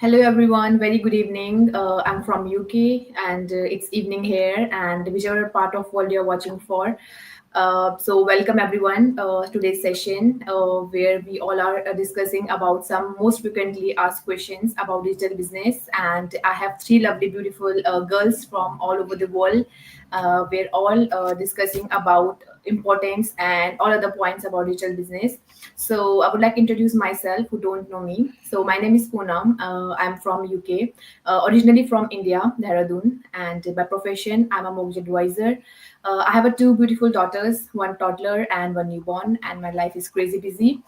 Hello everyone, very good evening. I'm from UK and it's evening here and whichever part of world you're watching for. So welcome everyone today's session where we all are discussing about some most frequently asked questions about digital business, and I have three lovely beautiful girls from all over the world. We're all discussing about importance and all other points about digital business. So I would like to introduce myself who don't know me. So my name is Poonam. I'm from UK, originally from India, Dehradun, and by profession I'm a mortgage advisor. I have two beautiful daughters, one toddler and one newborn, and my life is crazy busy.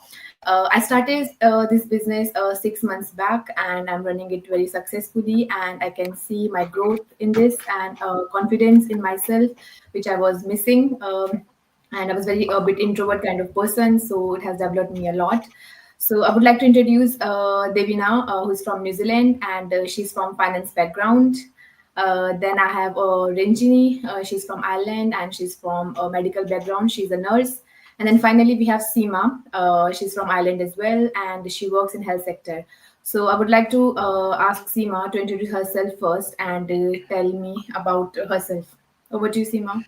I started this business 6 months back, and I'm running it very successfully. And I can see my growth in this and confidence in myself, which I was missing. And I was very a bit introvert kind of person, so it has developed me a lot. So I would like to introduce Devina, who's from New Zealand, and she's from finance background. Then I have Renjini. She's from Ireland and she's from a medical background. She's a nurse. And then finally we have Seema. She's from Ireland as well, and she works in health sector. So I would like to ask Seema to introduce herself first and tell me about herself. Over to you, Seema.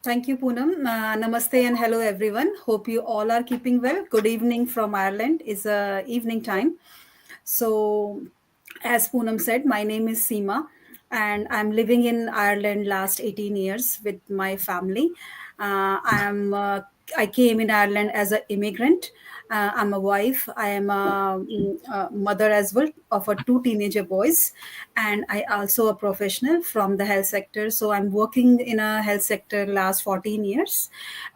Thank you, Poonam. Namaste and hello, everyone. Hope you all are keeping well. Good evening from Ireland. It's evening time. So, as Poonam said, my name is Seema, and I'm living in Ireland last 18 years with my family. I came in Ireland as an immigrant. I'm a wife. I am a mother as well of two teenager boys, and I also a professional from the health sector. So I'm working in a health sector last 14 years,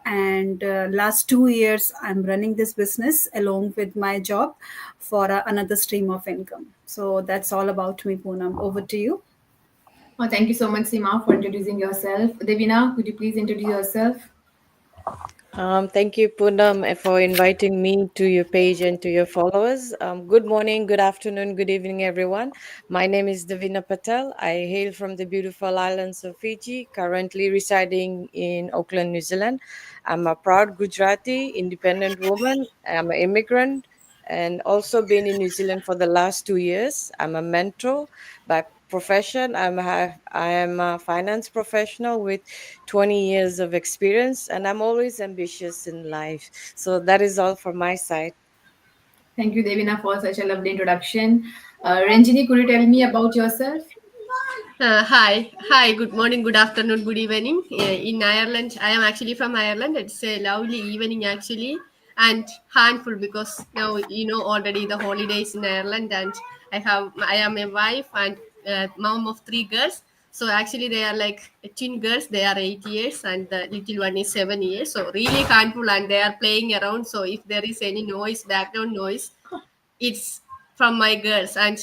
and last 2 years I'm running this business along with my job for another stream of income. So that's all about me, Poonam. Over to you. Thank you so much, Seema, for introducing yourself. Devina, could you please introduce yourself? Thank you, Poonam, for inviting me to your page and to your followers. Good morning, good afternoon, good evening, everyone. My name is Davina Patel. I hail from the beautiful islands of Fiji, currently residing in Auckland, New Zealand. I'm a proud Gujarati, independent woman. I'm an immigrant and also been in New Zealand for the last 2 years. I'm a mentor by profession. I am a finance professional with 20 years of experience, and I'm always ambitious in life. So that is all from my side. Thank you, Devina, for such a lovely introduction. Ranjini, could you tell me about yourself? Hi, good morning, good afternoon, good evening. In Ireland, I am actually from Ireland. It's a lovely evening actually, and handful because now already the holidays in Ireland, and I am a wife and mom of three girls. So actually, they are like twin girls. They are 8 years, and the little one is 7 years. So really handful, and they are playing around. So if there is any noise, background noise, it's from my girls, and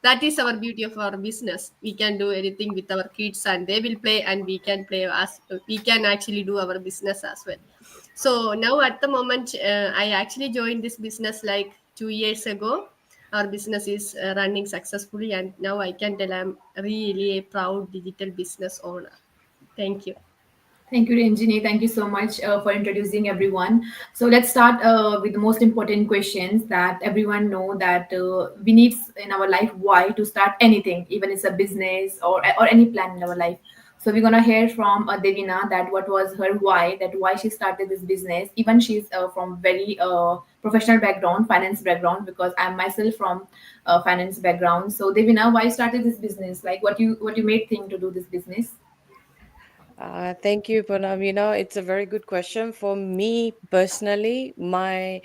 that is our beauty of our business. We can do anything with our kids and they will play, and we can play as we can actually do our business as well. So now at the moment, I actually joined this business like 2 years ago. Our business is running successfully, and now I can tell I'm really a proud digital business owner. Thank you. Thank you, Ranjini. Thank you so much for introducing everyone. So let's start with the most important questions that everyone know that we need in our life. Why to start anything, even it's a business or any plan in our life. So we're gonna hear from Devina that what was her why, that why she started this business. Even she's from very professional background, finance background, because I'm myself from finance background. So Devina, why you started this business? Like what you made think to do this business? Thank you, Poonam. It's a very good question. For me personally, my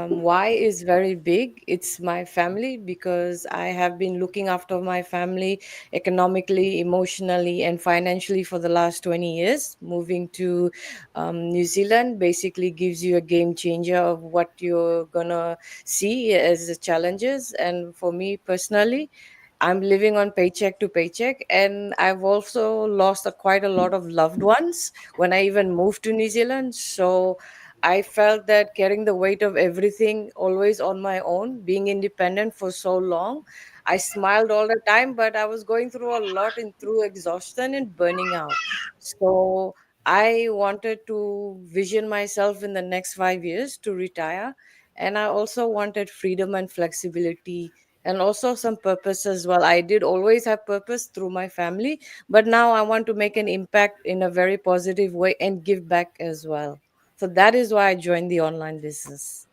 why is very big. It's my family because I have been looking after my family economically, emotionally, and financially for the last 20 years. Moving to New Zealand basically gives you a game changer of what you're gonna see as the challenges. And for me personally, I'm living on paycheck to paycheck, and I've also lost quite a lot of loved ones when I even moved to New Zealand. So I felt that carrying the weight of everything always on my own, being independent for so long, I smiled all the time, but I was going through a lot and through exhaustion and burning out. So I wanted to vision myself in the next 5 years to retire, and I also wanted freedom and flexibility and also some purpose as well. I did always have purpose through my family, but now I want to make an impact in a very positive way and give back as well. So that is why I joined the online business.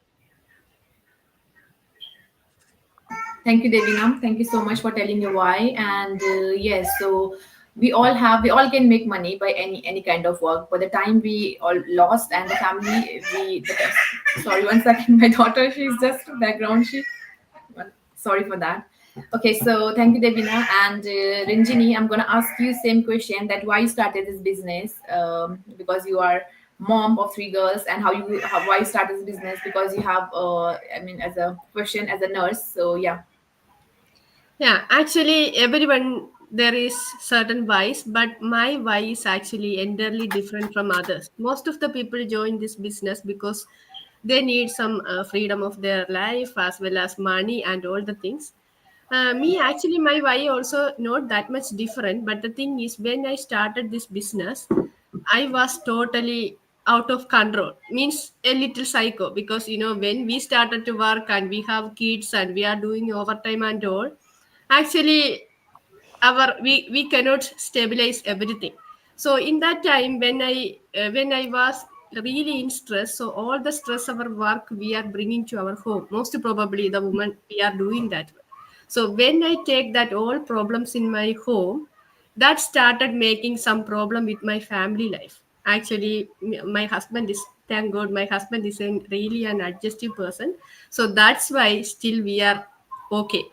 Thank you, Devina. Thank you so much for telling your why. And yes, so we all can make money by any kind of work. By the time we all lost and the family, sorry, one second, my daughter, she's just background. Sorry for that. Okay, so thank you, Devina. And Ranjini, I'm gonna ask you same question, that why you started this business, because you are mom of three girls, and why you started this business, because you have I mean, as a profession as a nurse. So yeah. Yeah, actually, everyone there is certain whys, but my why is actually entirely different from others. Most of the people join this business because they need some freedom of their life as well as money and all the things. Me actually, my why also not that much different. But the thing is, when I started this business, I was totally out of control. Means a little psycho, because when we started to work and we have kids and we are doing overtime and all, actually we cannot stabilize everything. So in that time when I was really in stress, so all the stress of our work we are bringing to our home, most probably the woman we are doing that. So when I take that all problems in my home, that started making some problem with my family life. Actually, my husband is, thank God, my husband is really an adjustive person. So that's why still we are okay.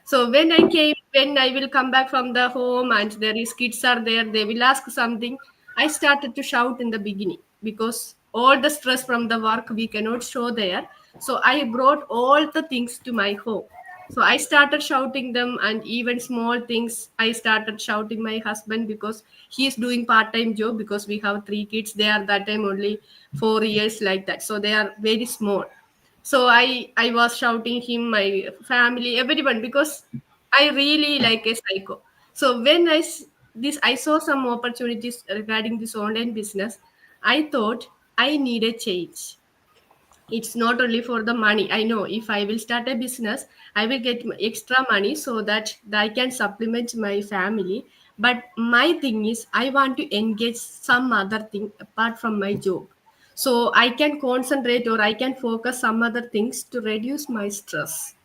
So when I will come back from the home and there is kids are there, they will ask something. I started to shout in the beginning because all the stress from the work we cannot show there. So I brought all the things to my home. So I started shouting them, and even small things I started shouting my husband because he is doing part-time job, because we have three kids. They are that time only 4 years like that. So they are very small. So I was shouting him, my family, everyone, because I really like a psycho. So when I saw some opportunities regarding this online business, I thought I need a change. It's not only for the money. I know if I will start a business, I will get extra money so that I can supplement my family. But my thing is, I want to engage some other thing apart from my job, so I can concentrate or I can focus some other things to reduce my stress.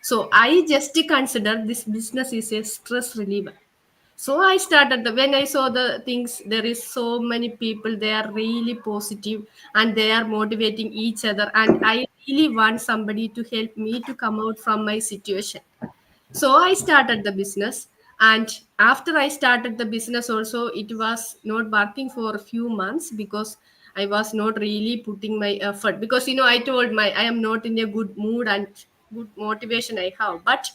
So I just consider this business is a stress reliever. So I started when I saw the things, there is so many people, they are really positive and they are motivating each other, and I really want somebody to help me to come out from my situation. So I started the business, and after I started the business also, it was not working for a few months because I was not really putting my effort, because I told my I am not in a good mood and good motivation I have. But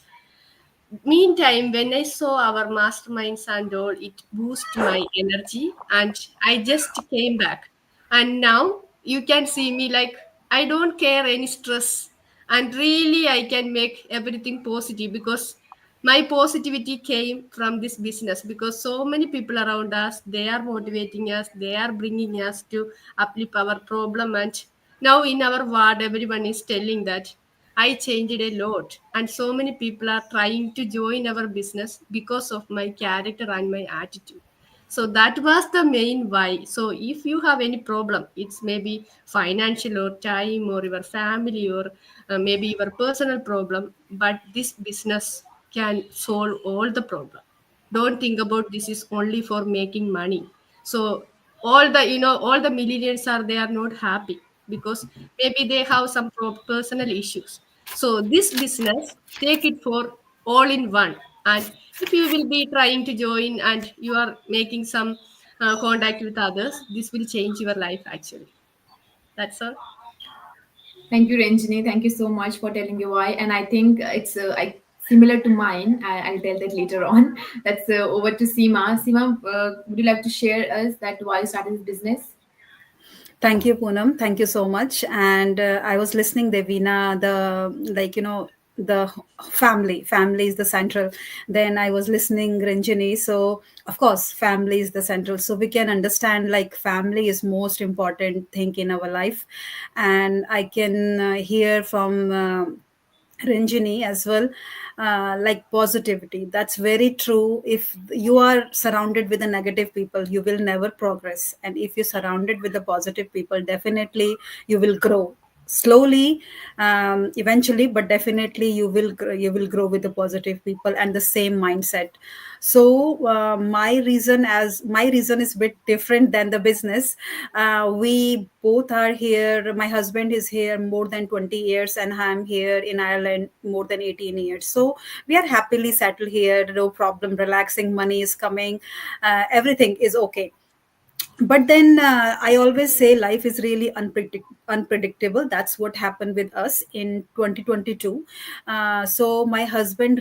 meantime, when I saw our masterminds and all, it boosted my energy and I just came back. And now you can see me like I don't care any stress, and really I can make everything positive because my positivity came from this business, because so many people around us, they are motivating us, they are bringing us to uplift our problem. And now in our ward everyone is telling that I changed a lot, and so many people are trying to join our business because of my character and my attitude. So that was the main why. So if you have any problem, it's maybe financial or time or your family or maybe your personal problem, but this business can solve all the problem. Don't think about this is only for making money. So all the millionaires are, they are not happy because maybe they have some personal issues. So this business, take it for all in one. And if you will be trying to join and you are making some contact with others, this will change your life actually. That's all. Thank you, Ranjini. Thank you so much for telling your why. And I think it's similar to mine. I'll tell that later on. That's over to Seema. Seema, would you like to share us that why you started this business? Thank you, Poonam. Thank you so much. And I was listening, Devina, the family is the central. Then I was listening, Ranjini. So, of course, family is the central. So we can understand like family is most important thing in our life. And I can hear from Ranjini as well, like positivity. That's very true. If you are surrounded with the negative people, you will never progress. And if you're surrounded with the positive people, definitely you will grow slowly, eventually, but definitely you will grow with the positive people and the same mindset. So my reason is a bit different than the business. We both are here. My husband is here more than 20 years, and I'm here in Ireland more than 18 years. So we are happily settled here, no problem, relaxing, money is coming, everything is okay. But then I always say life is really unpredictable. That's what happened with us in 2022. So my husband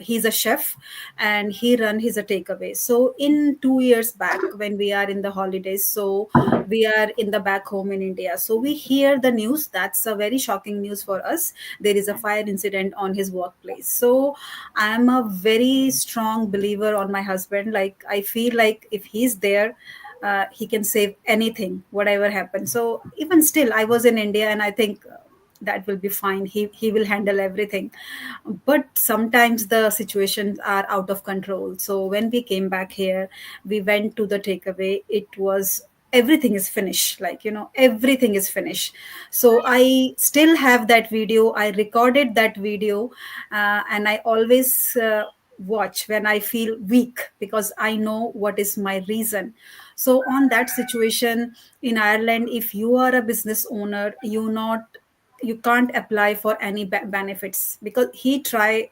he's a chef, and he run his a takeaway. So in 2 years back, when we are in the holidays, so we are in the back home in India, so we hear the news. That's a very shocking news for us. There is a fire incident on his workplace. So I am a very strong believer on my husband. Like, I feel like if he's there, he can save anything, whatever happens. So even still, I was in India, and I think that will be fine. He will handle everything. But sometimes the situations are out of control. So when we came back here, we went to the takeaway. It was, everything is finished, like, everything is finished. So I still have that video. I recorded that video, and I always watch when I feel weak, because I know what is my reason. So on that situation in Ireland, if you are a business owner, you can't apply for any benefits, because he try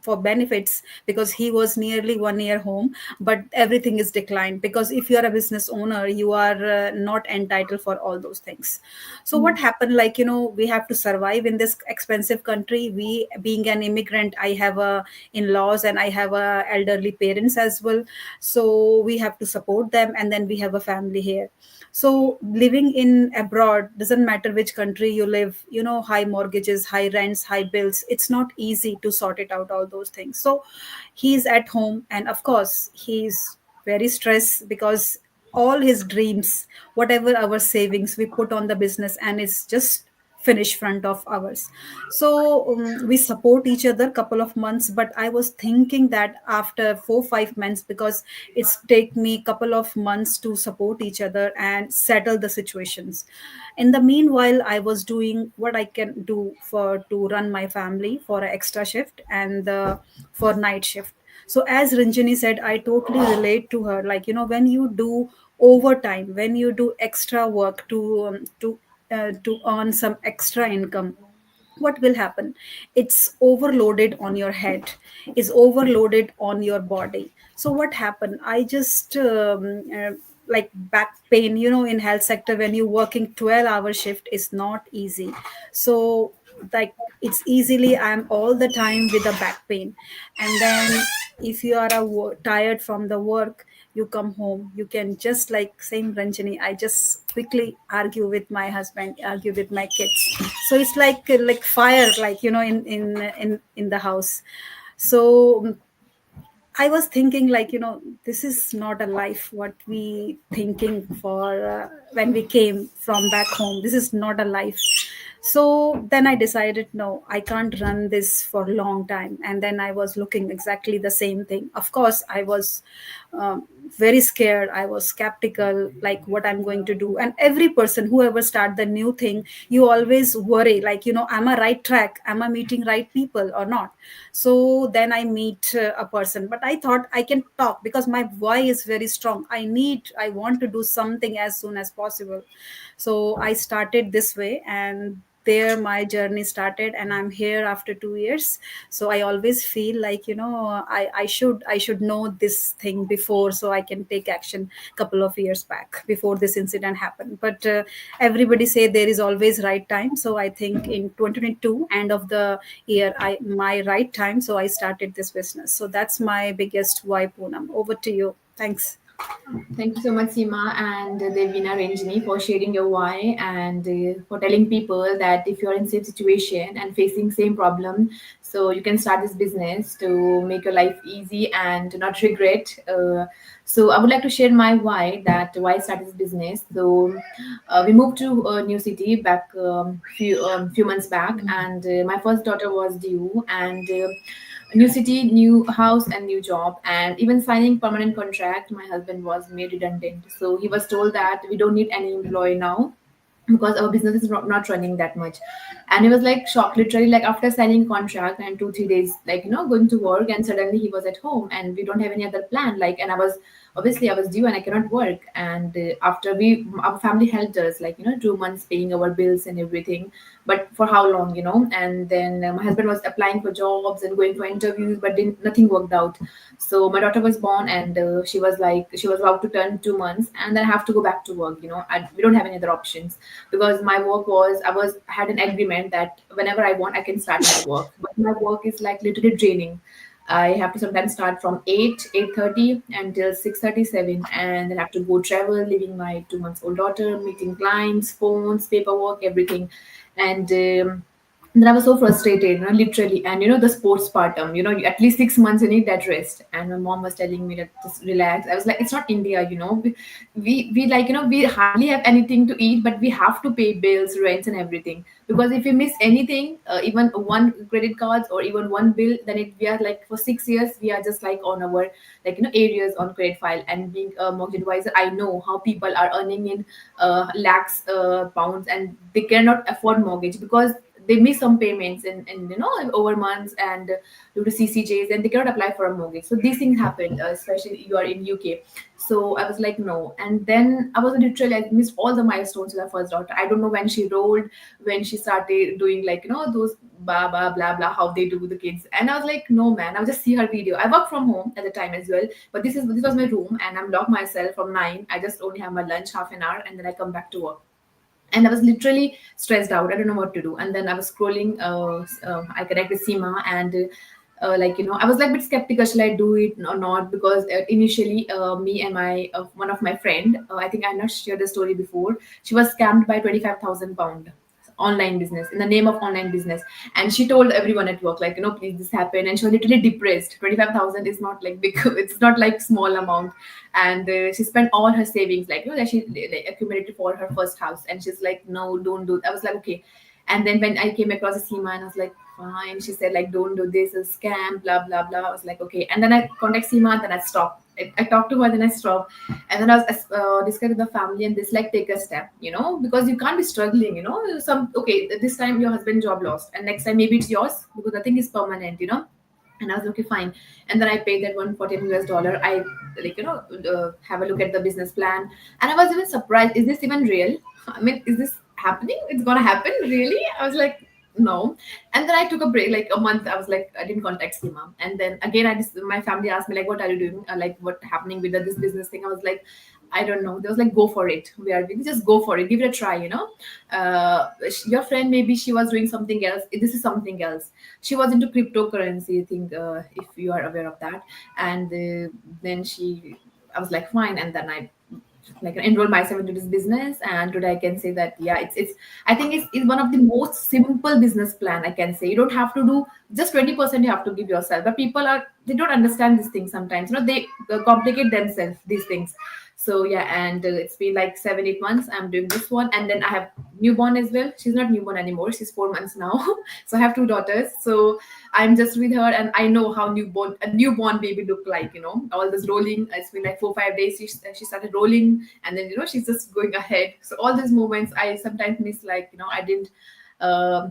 for benefits, because he was nearly 1 year home, but everything is declined, because if you are a business owner, you are not entitled for all those things. So what happened, like, we have to survive in this expensive country. We, being an immigrant, I have a in-laws, and I have a elderly parents as well. So we have to support them, and then we have a family here. So living in abroad, doesn't matter which country you live, high mortgages, high rents, high bills, it's not easy to sort it out, all those things. So he's at home, and of course he's very stressed, because all his dreams, whatever our savings we put on the business, and it's just finish front of ours. So we support each other couple of months, but I was thinking that after 4 5 months, because it's take me couple of months to support each other and settle the situations. In the meanwhile, I was doing what I can do for to run my family for an extra shift, and for night shift. So as Ranjini said, I totally relate to her. Like, when you do overtime, when you do extra work to earn some extra income, what will happen? It's overloaded on your head, is overloaded on your body. So what happened? I just like back pain, in health sector, when you're working 12-hour shift, is not easy. So, like, it's easily, I'm all the time with a back pain. And then if you are tired from the work, you come home, you can just, like same Ranjini, I just quickly argue with my husband, argue with my kids. So it's like fire, like, in the house. So I was thinking, like, this is not a life what we thinking for when we came from back home. This is not a life. So then I decided, no, I can't run this for a long time. And then I was looking exactly the same thing. Of course, I was very scared. I was skeptical, like what I'm going to do. And every person, whoever start the new thing, you always worry, like, am I right track? Am I meeting right people or not? So then I meet a person, but I thought I can talk, because my why is very strong. I want to do something as soon as possible. So I started this way, and there my journey started, and I'm here after 2 years. So I always feel like, I should know this thing before, so I can take action couple of years back before this incident happened. But everybody say there is always right time. So I think in 2022, end of the year, I my right time, so I started this business. So that's my biggest why, Poonam. Over to you. Thanks. Thank you so much, Seema and Devina Ranjini, for sharing your why and for telling people that if you're in same situation and facing same problem, so you can start this business to make your life easy and to not regret. So I would like to share my why, that why I started this business. So we moved to a new city back few months back, and my first daughter was due, and new city, new house, and new job, and even signing permanent contract, my husband was made redundant. So he was told that we don't need any employee now because our business is not running that much. And he was like shocked, literally, like after signing contract and 2 3 days, like going to work, and suddenly he was at home and we don't have any other plan. Like, and I was, obviously I was due and I cannot work. And after we our family helped us, like 2 months paying our bills and everything, but for how long, and then my husband was applying for jobs and going for interviews, but nothing worked out. So my daughter was born, and she was about to turn 2 months, and then I have to go back to work. We don't have any other options, because my work was, had an agreement that whenever I want I can start my work, but my work is like literally draining. I have to sometimes start from 8:30 until 6:37, and then have to go travel, leaving my 2 months old daughter, meeting clients, phones, paperwork, everything. And then I was so frustrated, literally. And the sports partum, at least 6 months you need that rest. And my mom was telling me that just relax. I was like, it's not India, we like, we hardly have anything to eat, but we have to pay bills, rents, and everything. Because if we miss anything, even one credit cards or even one bill, then we are like for 6 years, we are just like on our, like, areas on credit file. And being a mortgage advisor, I know how people are earning in lakhs pounds, and they cannot afford mortgage because they miss some payments in over months, and due to CCJs, and they cannot apply for a mortgage. So these things happen, especially you are in UK. So I was like, no. And then I was literally, I missed all the milestones with our first daughter. I don't know when she rolled, when she started doing, like, those blah blah blah blah, how they do with the kids. And I was like, no man, I'll just see her video. I work from home at the time as well, but this was my room, and I'm locked myself from 9. I just only have my lunch half an hour, and then I come back to work. And I was literally stressed out. I don't know what to do. And then I was scrolling. I connected with Seema, and I was like a bit skeptical. Shall I do it or not? Because initially, me and my one of my friend, I think I not shared the story before. She was scammed by 25,000 pound online business, in the name of online business. And she told everyone at work, like, please, this happened. And she was literally depressed. 25,000 is not like big, it's not like small amount. And she spent all her savings, like, that she like, accumulated for her first house. And she's like, no, don't do it. I was like, okay. And then when I came across a Seema, and I was like, fine. She said, like, don't do this, it's a scam, blah blah blah. I was like, okay. And then I contact Seema, and then I stopped. I talked to her, then I stopped. And then I was discussing with the family, and this, like, take a step, because you can't be struggling, some, okay, this time your husband job lost, and next time maybe it's yours, because nothing is permanent, And I was okay, fine. And then I paid that $140. I, like, have a look at the business plan, and I was even surprised. Is this even real? I mean, is this happening? It's gonna happen, really? I was like, no. And then I took a break, like a month. I was like, I didn't contact Seema. And then again, my family asked me, like, what are you doing? Like, what happening with this business thing? I was like, I don't know. They was like, go for it. We just go for it. Give it a try. Your friend, maybe she was doing something else. This is something else. She was into cryptocurrency, I think, if you are aware of that. And then I was like, fine. And then I, like, enroll myself into this business. And today I can say that, yeah, it's I think it's one of the most simple business plan, I can say. You don't have to do just 20%, you have to give yourself. But people are, they don't understand these things sometimes, they complicate themselves, these things. So yeah. And it's been like 7 8 months I'm doing this one. And then I have newborn as well. She's not newborn anymore, she's 4 months now. So I have two daughters. So I'm just with her, and I know how a newborn baby look like. All this rolling. It's been like 4 5 days. She started rolling, and then she's just going ahead. So all these moments I sometimes miss. Like, I didn't. Uh,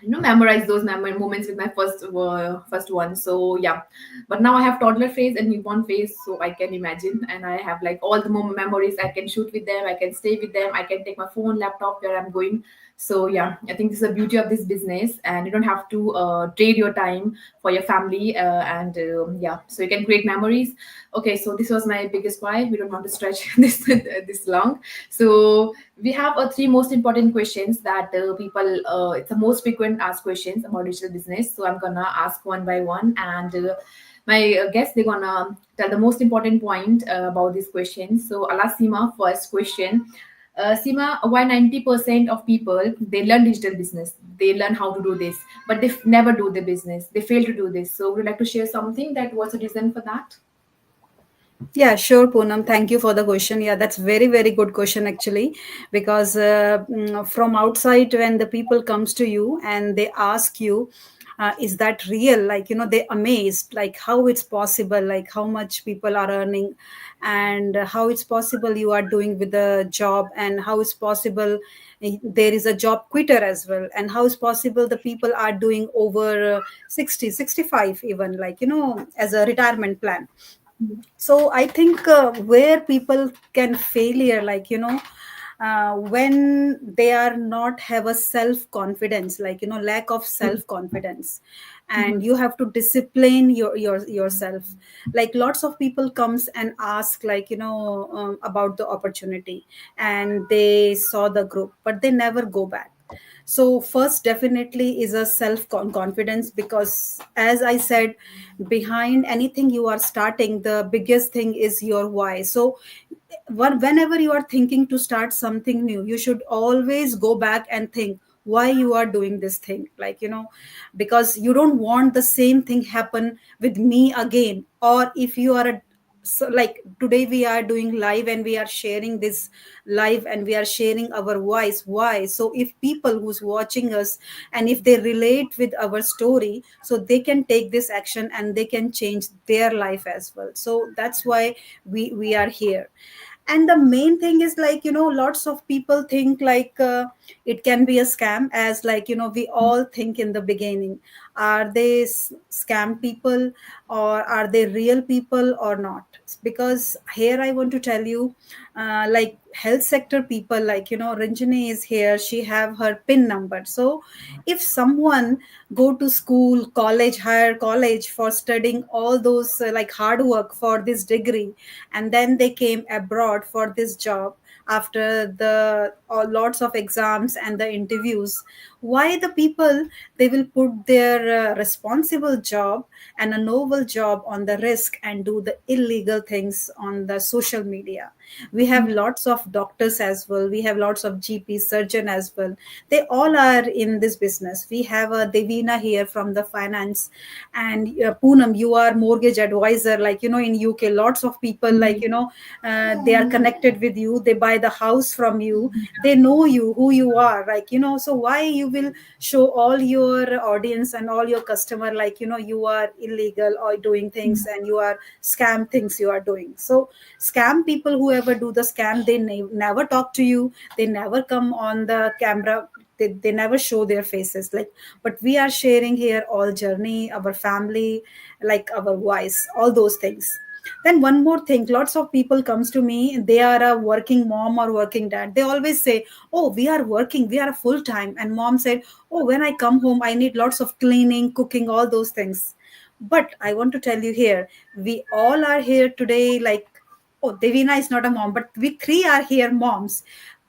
memorize those moments with my first one. So yeah. But now I have toddler phase and newborn phase, so I can imagine. And I have like all the memories. I can shoot with them, I can stay with them, I can take my phone, laptop where I'm going. So yeah, I think this is the beauty of this business, and you don't have to trade your time for your family, and yeah, so you can create memories. Okay, so this was my biggest why. We don't want to stretch this long. So we have three most important questions that people. It's the most frequent asked questions about digital business. So I'm gonna ask one by one, and my guests they're gonna tell the most important point about these questions. So I'll ask Seema first question. Seema, why 90% of people they learn digital business, they learn how to do this, but they never do the business. They fail to do this. So would you like to share something that was the reason for that? Yeah, sure, Poonam. Thank you for the question. Yeah, that's very, very good question actually, because from outside, when the people comes to you and they ask you, is that real? Like, they amazed, like how it's possible, like how much people are earning, and how it's possible you are doing with the job, and how it's possible there is a job quitter as well, and how it's possible the people are doing over 60, 65 even, like, as a retirement plan. So I think where people can failure, like, when they are not have a self confidence, like, lack of self confidence, and you have to discipline yourself. Like lots of people comes and ask, like, about the opportunity, and they saw the group but they never go back. So first definitely is a self confidence, because as I said, behind anything you are starting, the biggest thing is your why. So whenever you are thinking to start something new, you should always go back and think why you are doing this thing, like, because you don't want the same thing happen with me again. Or if you are a, so like today we are doing live and we are sharing this live and we are sharing our voice, why? So if people who's watching us, and if they relate with our story, so they can take this action and they can change their life as well. So that's why we are here. And the main thing is, like, lots of people think like it can be a scam, as like, we all think in the beginning, are they scam people, or are they real people or not? Because here I want to tell you, like health sector people, like, Ranjani is here, she have her pin number. So if someone go to school, college, higher college for studying all those like hard work for this degree, and then they came abroad for this job after the lots of exams and the interviews, why the people, they will put their responsible job and a noble job on the risk and do the illegal things on the social media? We have lots of doctors as well, we have lots of GP surgeon as well, they all are in this business. We have a Devina here from the finance, and Poonam, you are mortgage advisor, like, in UK lots of people, like, they are connected with you, they buy the house from you, they know you, who you are, like, so why you will show all your audience and all your customer, like, you are illegal or doing things and you are scam things you are doing? So scam people, whoever do the scam, they never talk to you, they never come on the camera, they never show their faces, like, but we are sharing here all journey, our family, like our voice, all those things. Then one more thing, lots of people comes to me, they are a working mom or working dad, they always say, oh, we are working, we are full time, and mom said, oh, when I come home I need lots of cleaning, cooking, all those things. But I want to tell you here, we all are here today, like, oh, Devina is not a mom, but we three are here moms,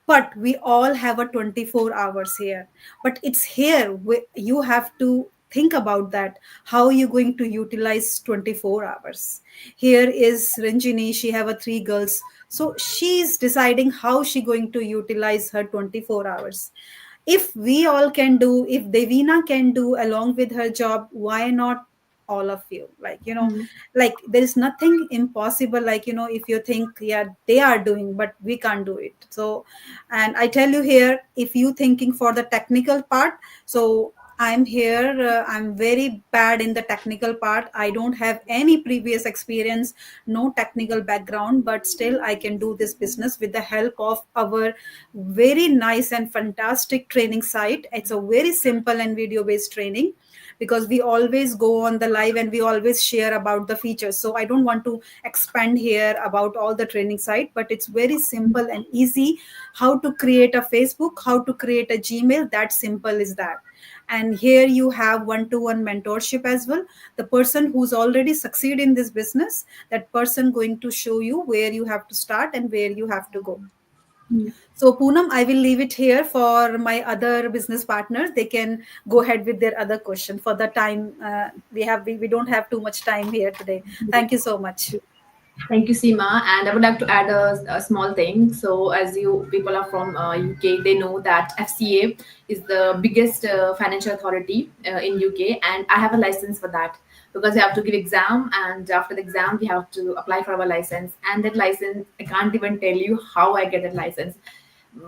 but we all have a 24 hours here. But it's here you have to think about that, how you going to utilize 24 hours. Here is Ranjini, she have a three girls, so she's deciding how she going to utilize her 24 hours. If we all can do, if Devina can do along with her job, why not all of you? Like, like there is nothing impossible, like, if you think, yeah, they are doing but we can't do it. So, and I tell you here, if you thinking for the technical part, so I'm here, I'm very bad in the technical part, I don't have any previous experience, no technical background, but still I can do this business with the help of our very nice and fantastic training site. It's a very simple and video based training, because we always go on the live and we always share about the features. So I don't want to expand here about all the training site, but it's very simple and easy how to create a Facebook, how to create a Gmail. That simple is that. And here you have one-to-one mentorship as well. The person who's already succeed in this business, that person going to show you where you have to start and where you have to go. So Poonam, I will leave it here for my other business partners. They can go ahead with their other question. For the time we don't have too much time here today. Thank you so much. Thank you, Seema. And I would like to add a small thing. So, as you people are from UK, they know that FCA is the biggest financial authority in UK, and I have a license for that because we have to give exam, and after the exam, we have to apply for our license. And that license, I can't even tell you how I get that license.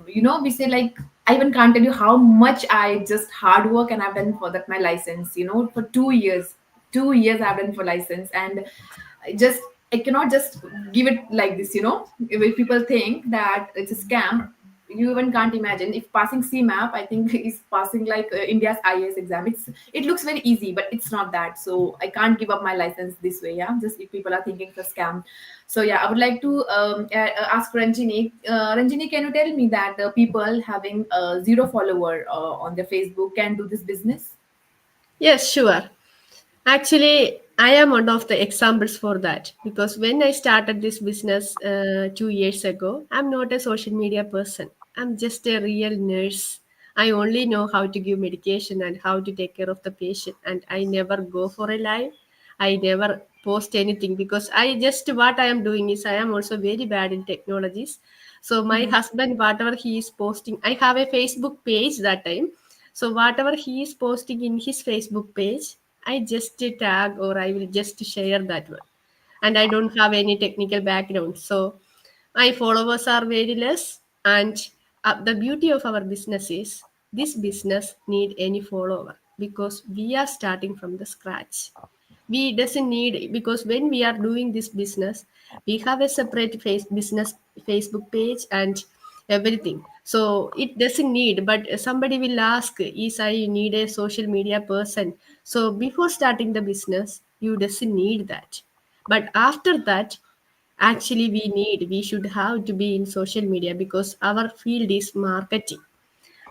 We say like I even can't tell you how much I just hard work and I've done for that my license. For 2 years, 2 years I've done for license, and just I cannot just give it like this. If people think that it's a scam, you even can't imagine. If passing CMAP, I think is passing like India's IAS exam. It looks very easy, but it's not that. So I can't give up my license this way. Yeah, just if people are thinking it's a scam. So yeah, I would like to ask Ranjini. Ranjini, can you tell me that people having zero follower on their Facebook can do this business? Yes, sure. Actually, I am one of the examples for that because when I started this business 2 years ago, I'm not a social media person. I'm just a real nurse. I only know how to give medication and how to take care of the patient, and I never go for a live. I never post anything because I just what I am doing is I am also very bad in technologies. So my husband, whatever he is posting, I have a Facebook page that time. So whatever he is posting in his Facebook page, I just tag or I will just share that one. And I don't have any technical background. So my followers are very less. And the beauty of our business is this business need any follower because we are starting from the scratch. We doesn't need because when we are doing this business, we have a separate business Facebook page and everything. So it doesn't need, but somebody will ask, is I need a social media person? So before starting the business, you doesn't need that. But after that, actually we should have to be in social media because our field is marketing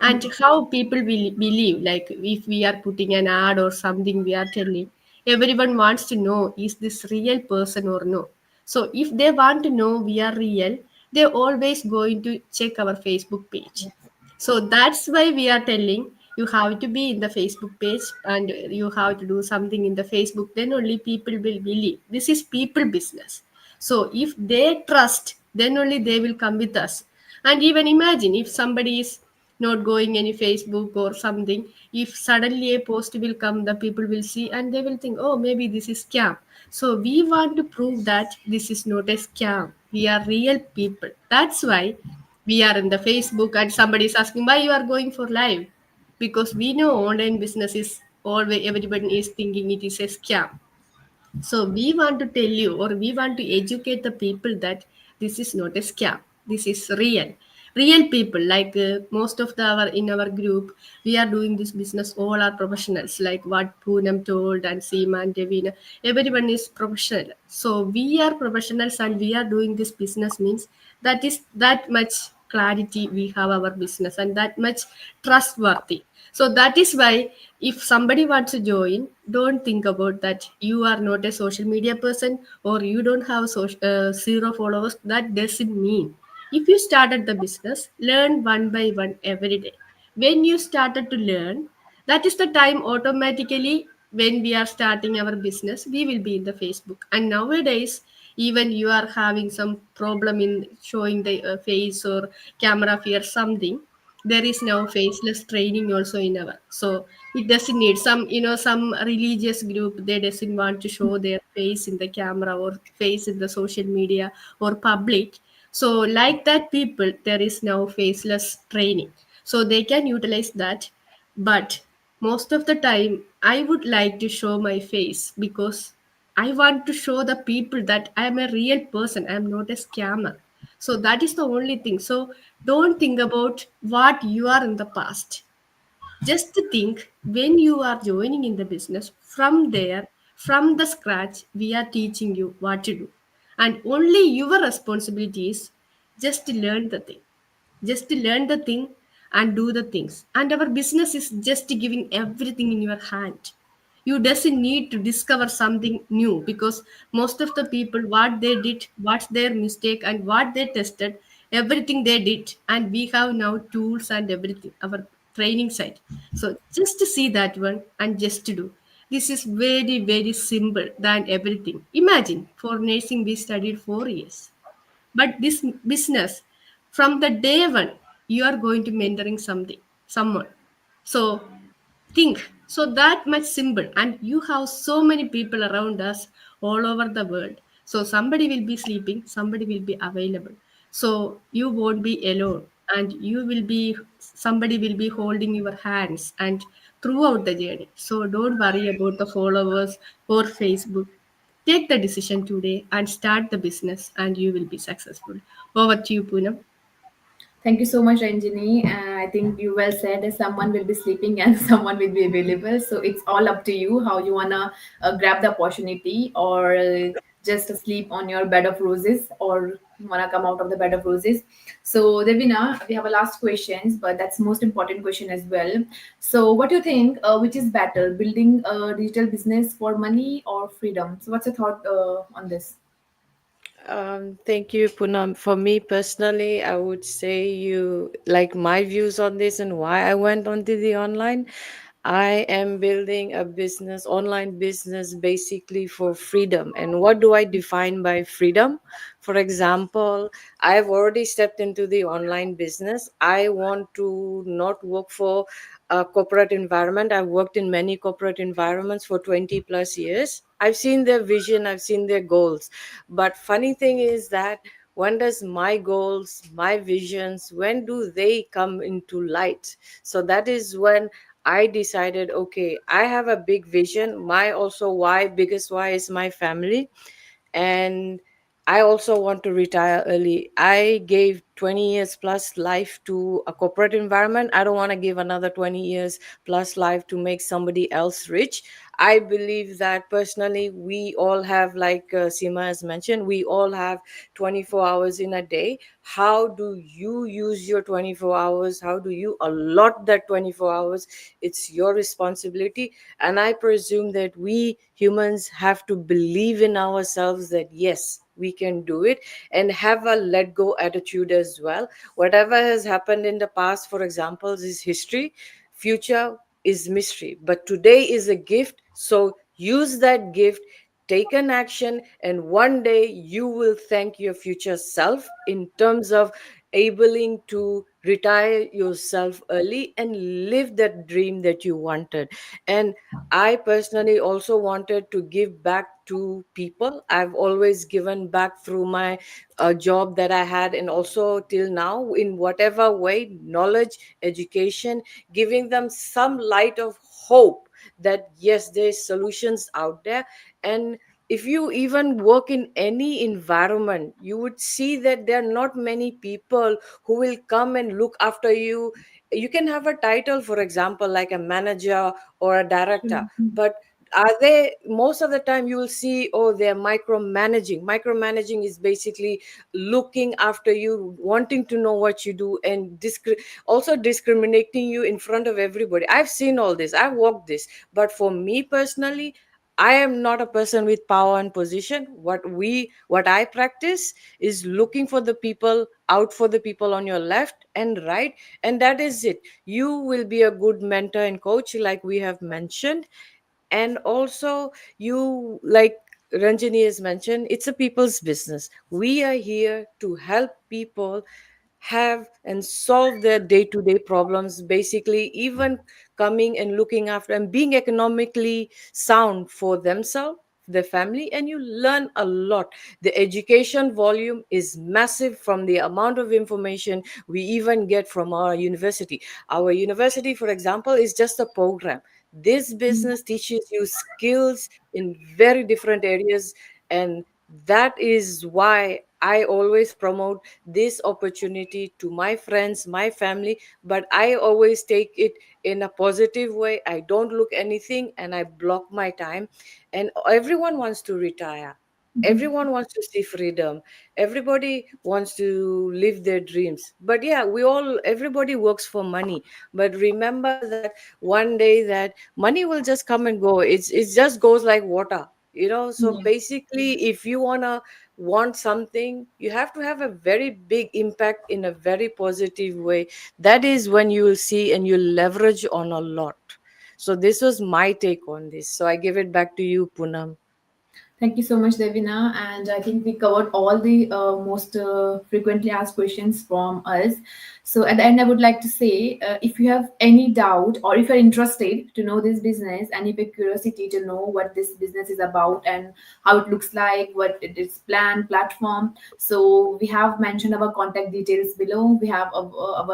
and how people will believe like if we are putting an ad or something we are telling everyone wants to know is this real person or no. So if they want to know we are real, they're always going to check our Facebook page. So that's why we are telling you have to be in the Facebook page and you have to do something in the Facebook, then only people will believe this is people business. So if they trust, then only they will come with us. And even imagine if somebody is not going any Facebook or something, if suddenly a post will come, the people will see and they will think, oh, maybe this is scam. So we want to prove that this is not a scam. We are real people. That's why we are in the Facebook and somebody is asking why you are going for live. Because we know online business is always everybody is thinking it is a scam. So we want to tell you or we want to educate the people that this is not a scam. This is real. Real people like most of our in our group, we are doing this business. All are professionals, like what Poonam told and Seema and Devina. Everyone is professional. So we are professionals and we are doing this business means that is that much clarity we have our business and that much trustworthy. So that is why if somebody wants to join, don't think about that you are not a social media person or you don't have zero followers. That doesn't mean. If you started the business, learn one by one every day. When you started to learn, that is the time automatically when we are starting our business, we will be in the Facebook. And nowadays, even you are having some problem in showing the face or camera fear something, there is now faceless training also in our. So it doesn't need some religious group, they doesn't want to show their face in the camera or face in the social media or public. So like that people, there is now faceless training, so they can utilize that. But most of the time I would like to show my face because I want to show the people that I am a real person, I am not a scammer. So that is the only thing. So don't think about what you are in the past. Just to think, when you are joining in the business, from there, from the scratch, we are teaching you what to do. And only your responsibility is just to learn the thing. Just to learn the thing and do the things. And our business is just giving everything in your hand. You doesn't need to discover something new, because most of the people, what they did, what's their mistake, and what they tested, everything they did, and we have now tools and everything, our training site. So just to see that one and just to do, this is very very simple than everything. Imagine, for nursing we studied 4 years, but this business, from the day one, you are going to mentoring something, someone. So think, so that much simple, and you have so many people around us all over the world. So somebody will be sleeping, somebody will be available, so you won't be alone, and you will be, somebody will be holding your hands and throughout the journey. So don't worry about the followers or Facebook. Take the decision today and start the business, and you will be successful. Over to you, Poonam. Thank you so much, Ranjini. I think you well said that someone will be sleeping and someone will be available. So it's all up to you how you wanna grab the opportunity, or just sleep on your bed of roses, or you wanna come out of the bed of roses. So Devina, we have a last questions, but that's most important question as well. So what do you think? Which is better, building a digital business for money or freedom? So what's your thought on this? Thank you, Punam. For me personally, I would say you like my views on this and why I went onto the online. I am building a business, online business, basically for freedom. And what do I define by freedom? For example, I've already stepped into the online business. I want to not work for a corporate environment. I've worked in many corporate environments for 20 plus years. I've seen their vision, I've seen their goals. But funny thing is that when does my goals, my visions, when do they come into light? So that is when I decided, okay, I have a big vision. My also why, biggest why is my family. And I also want to retire early. I gave 20 years plus life to a corporate environment. I don't want to give another 20 years plus life to make somebody else rich. I believe that personally, we all have, like Seema has mentioned, we all have 24 hours in a day. How do you use your 24 hours? How do you allot that 24 hours? It's your responsibility. And I presume that we humans have to believe in ourselves that yes, we can do it, and have a let go attitude as well. Whatever has happened in the past, for example, is history. Future is mystery, but today is a gift. So use that gift, take an action, and one day you will thank your future self in terms of able to retire yourself early and live that dream that you wanted. And I personally also wanted to give back to people. I've always given back through my job that I had, and also till now, in whatever way, knowledge, education, giving them some light of hope that yes, there's solutions out there. And if you even work in any environment, you would see that there are not many people who will come and look after you. You can have a title, for example, like a manager or a director, but are they, most of the time you will see, oh, they're micromanaging is basically looking after you, wanting to know what you do, and also discriminating you in front of everybody. I've seen all this, I've walked this. But for me personally, I am not a person with power and position. What I practice is looking for the people, out for the people on your left and right, and that is it. You will be a good mentor and coach, like we have mentioned. And also, you, like Ranjini has mentioned, it's a people's business. We are here to help people have and solve their day-to-day problems, basically, even coming and looking after and being economically sound for themselves, their family. And you learn a lot. The education volume is massive from the amount of information we even get from our university, for example, is just a program. This business teaches you skills in very different areas. And that is why I always promote this opportunity to my friends, my family, but I always take it in a positive way. I don't look anything and I block my time. And everyone wants to retire. Everyone wants to see freedom. Everybody wants to live their dreams. But yeah, everybody works for money. But remember that one day that money will just come and go. It just goes like water. So Yeah. basically, if you want something, you have to have a very big impact in a very positive way. That is when you will see and you'll leverage on a lot. So this was my take on this. So I give it back to you, Punam. Thank you so much, Devina. And I think we covered all the most frequently asked questions from us. So at the end, I would like to say, if you have any doubt or if you're interested to know this business and if you're curiosity to know what this business is about and how it looks like, what it is plan, platform. So we have mentioned our contact details below. We have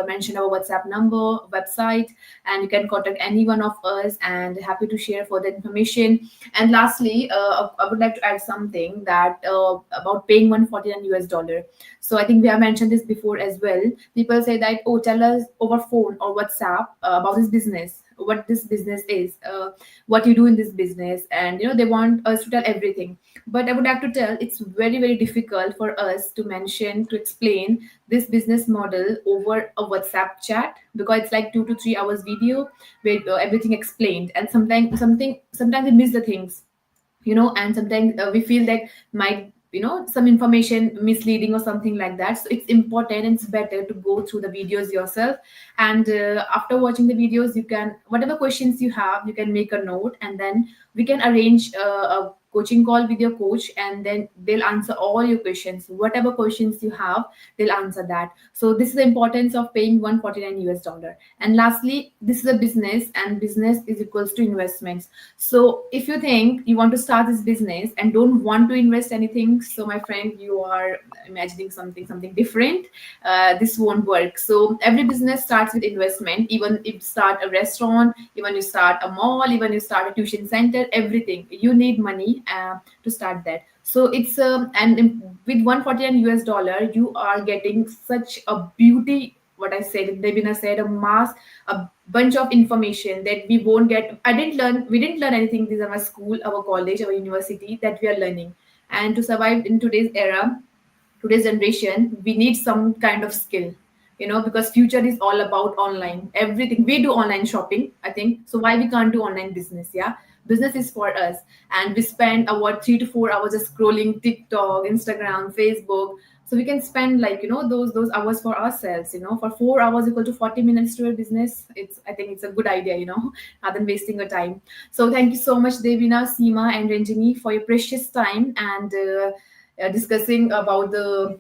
mentioned our WhatsApp number, website, and you can contact any one of us and happy to share further information. And lastly, I would like to add something that about paying 149 US dollar. So I think we have mentioned this before as well. People say that, oh, tell us over phone or WhatsApp about this business, what this business is, what you do in this business, and they want us to tell everything. But I would like to tell it's very very difficult for us to mention to explain this business model over a WhatsApp chat because it's like 2 to 3 hours video with everything explained, and sometimes we miss the things, and sometimes we feel that might some information misleading or something like that. So it's important and it's better to go through the videos yourself, and after watching the videos you can, whatever questions you have, you can make a note, and then we can arrange a coaching call with your coach, and then they'll answer all your questions, whatever questions you have, they'll answer that. So this is the importance of paying 149 US dollar. And lastly, this is a business, and business is equals to investments. So if you think you want to start this business and don't want to invest anything, so my friend, you are imagining something different. This won't work. So every business starts with investment. Even if you start a restaurant, even you start a mall, even you start a tuition center, everything you need money to start that. So it's with 149 US dollar, you are getting such a beauty. What I said, Devina said, a bunch of information that we won't get. We didn't learn anything. These are our school, our college, our university that we are learning. And to survive in today's era, today's generation, we need some kind of skill, because future is all about online. Everything we do online shopping, I think. So why we can't do online business? Yeah, business is for us. And we spend about 3 to 4 hours just scrolling TikTok, Instagram, Facebook. So we can spend like those hours for ourselves, for 4 hours equal to 40 minutes to a business. I think it's a good idea, rather than wasting your time. So thank you so much, Devina, Seema, and Ranjini, for your precious time and discussing about the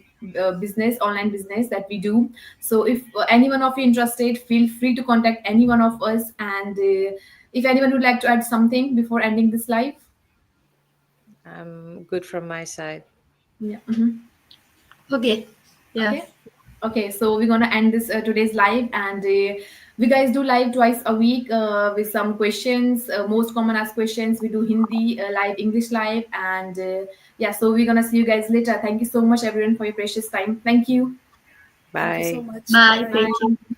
business, online business that we do. So if any one of you interested, feel free to contact any one of us. And if anyone would like to add something before ending this live. Good from my side. Yeah. Mhm. Okay. Yeah. Okay. Okay, so we're gonna end this today's live, and we guys do live twice a week with some questions, most common asked questions. We do Hindi live, English live, and yeah. So we're gonna see you guys later. Thank you so much, everyone, for your precious time. Thank you. Thank you so Bye. much. Bye Bye. bye. Thank you.